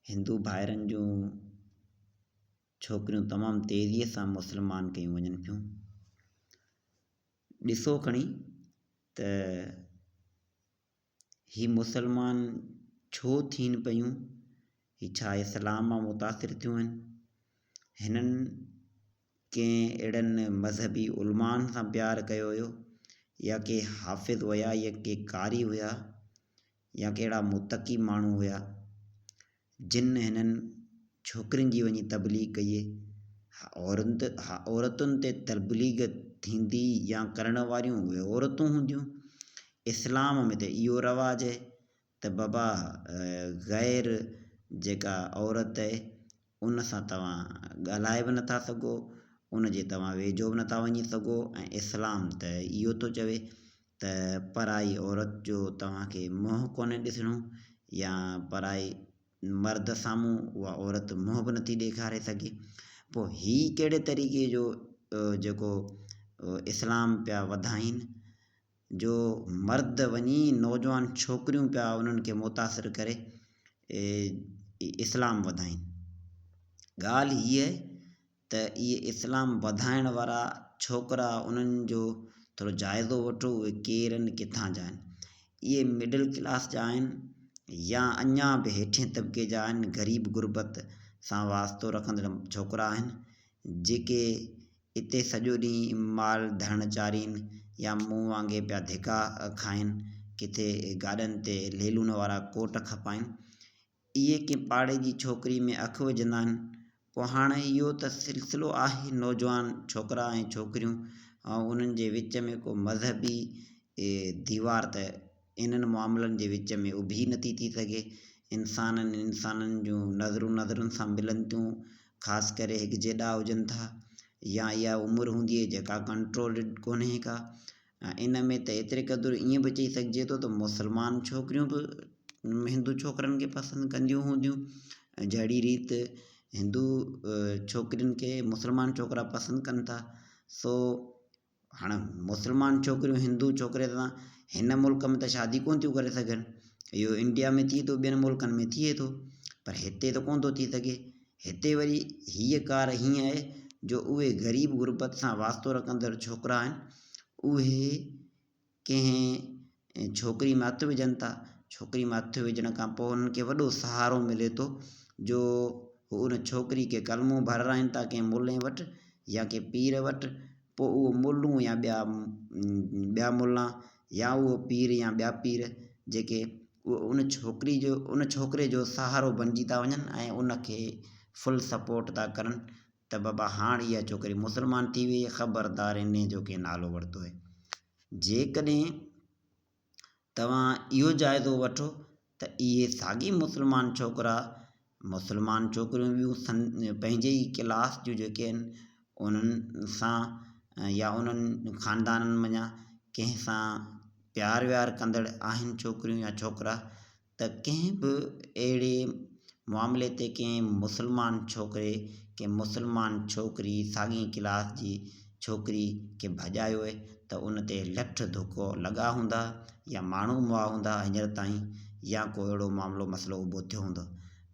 हिंदू भाइरनि जूं छोकिरियूं तमामु तेज़ीअ सां मुस्लमान कयूं वञनि पियूं। ॾिसो खणी त ही मुसलमान छो थियनि पियूं, ही छा इस्लाम मां मुतासिर थियूं आहिनि? हिननि कंहिं अहिड़नि मज़हबी उलमान सां प्यारु कयो हुयो, या के हाफ़िज़ हुया, या के कारी हुया, या कहिड़ा मुतक़ी माण्हू हुया जिन हिननि छोकिरियुनि जी वञी तबलीग कई। औरतुनि ते तबलीग थींदी या करण वारियूं उहे औरतूं हूंदियूं। इस्लाम में त इहो रवाजु आहे त बाबा ग़ैर जेका औरत आहे उन सां तव्हां ॻाल्हाए बि नथा सघो, उन जे तव्हां वेझो बि नथा वञी सघो। ऐं इस्लाम त इहो थो चवे त पराई औरत जो तव्हांखे मुंहुं कोन्हे ॾिसणो, या पराई मर्द साम्हूं उहा औरत मुंहुं बि नथी ॾेखारे सघे। पोइ हीउ कहिड़े तरीक़े जो जेको इस्लाम पिया वधाइनि, जो मर्द वञी नौजवान छोकिरियूं पिया उन्हनि खे मुतासिर करे इस्लाम वधाइनि। ॻाल्हि हीअ आहे त इहे इस्लाम वधाइण वारा छोकिरा, उन्हनि जो थोरो जाइज़ो वठो, उहे केरु आहिनि, किथां जा आहिनि। इहे मिडिल क्लास जा आहिनि या अञा बि हेठिएं तबिके जा आहिनि, ग़रीब गुरबत सां वास्तो रखंदड़ छोकिरा आहिनि, जेके हिते सॼो ॾींहुं माल धण चारीनि या मुंहुं वांगे पिया धिका खाइनि, किथे गाॾनि ते लेलून वारा कोट खपाइनि। इहे कंहिं पाड़े जी छोकिरी में अखि विझंदा आहिनि। पोइ हाणे इहो त सिलसिलो आहे, नौजवान छोकिरा ऐं छोकिरियूं ऐं उन्हनि जे विच में को मज़हबी दीवार त इन्हनि मामलनि जे विच में उभी नथी थी सघे। इंसाननि जूं नज़रुनि सां मिलनि थियूं, ख़ासि करे हिकु जेॾा हुजनि था, या इहा उमिरि हूंदी आहे जेका कंट्रोल्ड कोन्हे का। इन में त एतिरे क़दुरु ईअं बि चई सघिजे थो त मुसलमान छोकिरियूं बि हिंदू छोकिरनि खे पसंदि कंदियूं हूंदियूं, जहिड़ी रीति हिंदू छोकिरियुनि खे मुसलमान छोकिरा पसंदि कनि था। सो हाणे मुसलमान छोकिरियूं हिंदू छोकिरे सां हिन मुल्क में त शादी कोन थियूं करे सघनि। इहो इंडिया में थिए थो, ॿियनि मुल्कनि में थिए थो, पर हिते त कोन थो थी सघे। हिते वरी हीअ कार हीअं आहे जो उहे ग़रीब गुरबत सां वास्तो रखंदड़ छोकिरा आहिनि, उहे कंहिं छोकिरी में हथु विझनि था। छोकिरी में हथु विझण खां पोइ उन्हनि खे वॾो सहारो मिले थो, जो उन छोकिरी खे कलमो भराइनि था कंहिं मुल्ले वटि या कंहिं पीर वटि। पोइ उहो मुल्लूं या ॿिया मुल्ला या उहो पीर या ॿिया पीर जेके उन छोकिरे जो सहारो बणिजी था वञनि ऐं उनखे फुल सपोर्ट था करनि त बाबा हाणे इहा छोकिरी मुसलमान थी वई, ख़बरदार इन जो कंहिं नालो वरितो आहे। जेकॾहिं तव्हां इहो जाइज़ो वठो त इहे साॻी मुसलमान छोकिरा, मुसलमान छोकिरियूं बि पंहिंजे ई क्लास जूं जेके आहिनि उन्हनि सां या उन्हनि ख़ानदाननि मञा कंहिं सां प्यार व्यार कंदड़ आहिनि छोकिरियूं या छोकिरा, त कंहिं बि अहिड़े मामले ते कंहिं मुसलमान छोकिरे, कंहिं मुसलमान छोकिरी साॻी क्लास जी छोकिरी खे भॼायो आहे त उन ते लठ धुको लॻा हूंदा या माण्हू मुआ हूंदा हींअर ताईं, या को अहिड़ो मामिलो मसइलो ऊभो थियो हूंदो।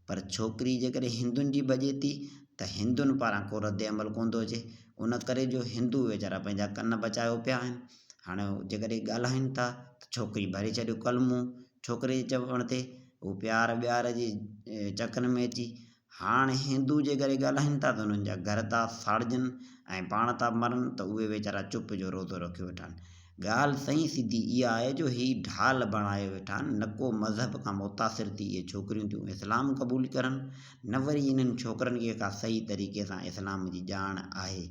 पर छोकिरी जेकॾहिं हिंदुनि जी भॼे थी त हिंदुनि पारां को रद्द अमल कोन थो अचे। उन करे जो हिंदू वीचारा पंहिंजा कन बचायो पिया आहिनि। हाणे जेकॾहिं ॻाल्हाइनि था त छोकिरी भरे छॾियो कलमो छोकिरे जे चवण ते, उहो प्यार व्यार जे चकर में अची हाणे हिंदू जे करे ॻाल्हाइनि था त उन्हनि जा घर था साड़जनि ऐं पाण था मरनि, त उहे वीचारा चुप जो रोज़ो रखियो वेठा आहिनि। ॻाल्हि सही सिधी इहा आहे जो ही ढाल बणाए वेठा आहिनि, न को मज़हब खां मुतासिर थी इहे छोकिरियूं थियूं इस्लाम क़बूल करनि, न वरी इन्हनि छोकिरनि खे का सही तरीक़े सां इस्लाम जी ॼाण आहे।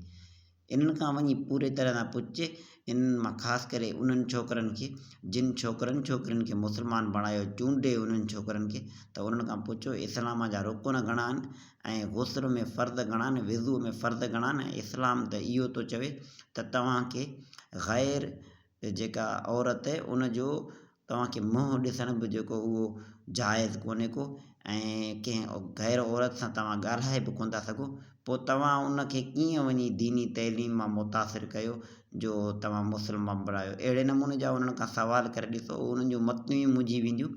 इन्हनि खां वञी पूरे तरह सां पुछे, इन्हनि मां ख़ासि करे उन्हनि छोकिरनि खे जिन छोकिरियुनि खे मुसलमान बणायो, चूंडे उन्हनि छोकिरनि खे, त उन्हनि खां पुछो इस्लाम जा रुकन घणा आहिनि ऐं गुस्ल में फ़र्ज़ घणा आहिनि, विज़ू में फ़र्ज़ घणा आहिनि। इस्लाम त इहो थो चवे त तव्हांखे ग़ैर जेका औरत आहे उनजो तव्हांखे मुंहुं ॾिसण बि जेको उहो जाइज़ कोन्हे को, ऐं कंहिं ग़ैर औरत सां तव्हां ॻाल्हाए बि कोन था सघो। पोइ तव्हां उनखे कीअं वञी दीनी तइलीम मां मुतासिर कयो जो तव्हां मुसलमान बणायो। अहिड़े नमूने जा उन्हनि खां सवाल करे ॾिसो, उन्हनि जूं मतियूं ई मुंझी वेंदियूं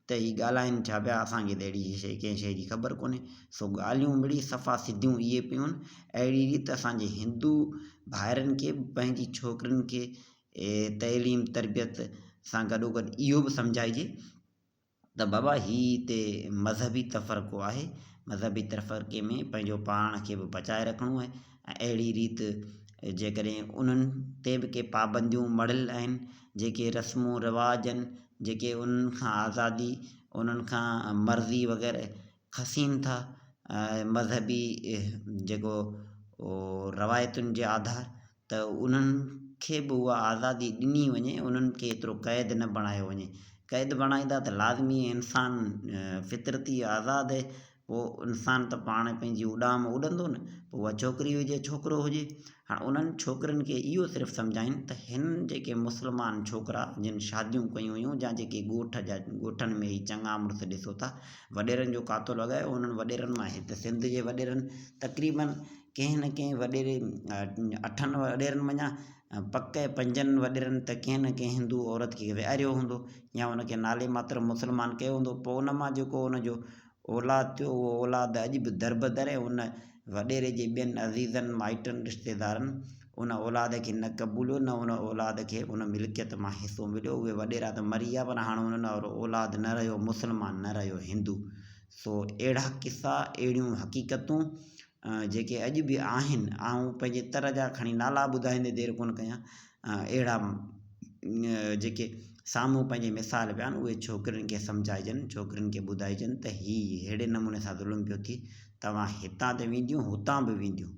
त ही ॻाल्हाइनि छा पिया, असांखे त अहिड़ी शइ कंहिं शइ जी ख़बर कोन्हे। सो ॻाल्हियूं मिड़ी सफ़ा सिधियूं इहे पियूं आहिनि। अहिड़ी रीति असांजे हिंदू भाइरनि खे पंहिंजी छोकिरियुनि खे तइलीम तरबियत सां गॾोगॾु इहो बि सम्झाइजे त बाबा ही हिते मज़हबी तफ़रक़ो आहे, मज़हबी तफ़रक़े में पंहिंजो पाण खे बि बचाए रखिणो आहे। ऐं अहिड़ी रीति जेकॾहिं उन्हनि ते बि के पाबंदियूं मढ़ियल आहिनि, जेके रस्मूं रिवाज आहिनि, जेके उन्हनि खां आज़ादी, उन्हनि खां मर्ज़ी वग़ैरह खसीनि था मज़हबी जेको रवायतुनि जे आधार, त उन्हनि खे बि उहा आज़ादी ॾिनी वञे, उन्हनि खे एतिरो क़ैद न बणायो वञे। क़ैद बणाईंदा त लाज़मी इंसान फितरती आज़ादु आहे, पोइ इंसान त पाण पंहिंजी उॾाम उॾंदो न, पोइ उहा छोकिरी हुजे छोकिरो हुजे। हाणे उन्हनि छोकिरनि खे इहो सिर्फ़ु सम्झाइनि त हिन जेके मुस्लमान छोकिरा जिन शादियूं कयूं हुयूं, या जेके ॻोठनि में ई चङा मुड़ुस ॾिसो था, वॾेरनि जो कातो लॻायो, उन्हनि वॾेरनि मां हिते सिंध जे वॾेरनि तक़रीबन कंहिं न कंहिं वॾेरे 8 वॾेरनि मञा पक 5 वॾेरनि त कंहिं न कंहिं हिंदू औरत खे विहारियो हूंदो, या उनखे नाले मात्र मुस्लमान कयो हूंदो। पोइ उन मां जेको उनजो औलाद थियो, उहो औलाद अॼु बि दर उन वॾेरे जे ॿियनि अज़ीज़नि माइटनि रिश्तेदारनि उन औलाद खे न क़बूलियो, न उन औलाद खे उन मिल्कियत मां हिसो मिलियो। उहे वॾेरा त मरी विया, पर हाणे उन्हनि वारो औलाद न रहियो मुस्लमान, न रहियो हिंदू। सो अहिड़ा किसा, अहिड़ियूं हक़ीक़तूं जेके अॼु बि आहिनि, ऐं पंहिंजे तर जा खणी नाला ॿुधाईंदे देरि कोन कयां, अहिड़ा जेके साम्हूं पंहिंजे मिसाल पिया आहिनि, उहे छोकिरियुनि खे सम्झाइजनि, छोकिरियुनि खे ॿुधाइजनि त ही अहिड़े नमूने सां ज़ुल्म पियो थिए। तव्हां हितां ते वेंदियूं, हुतां बि वेंदियूं,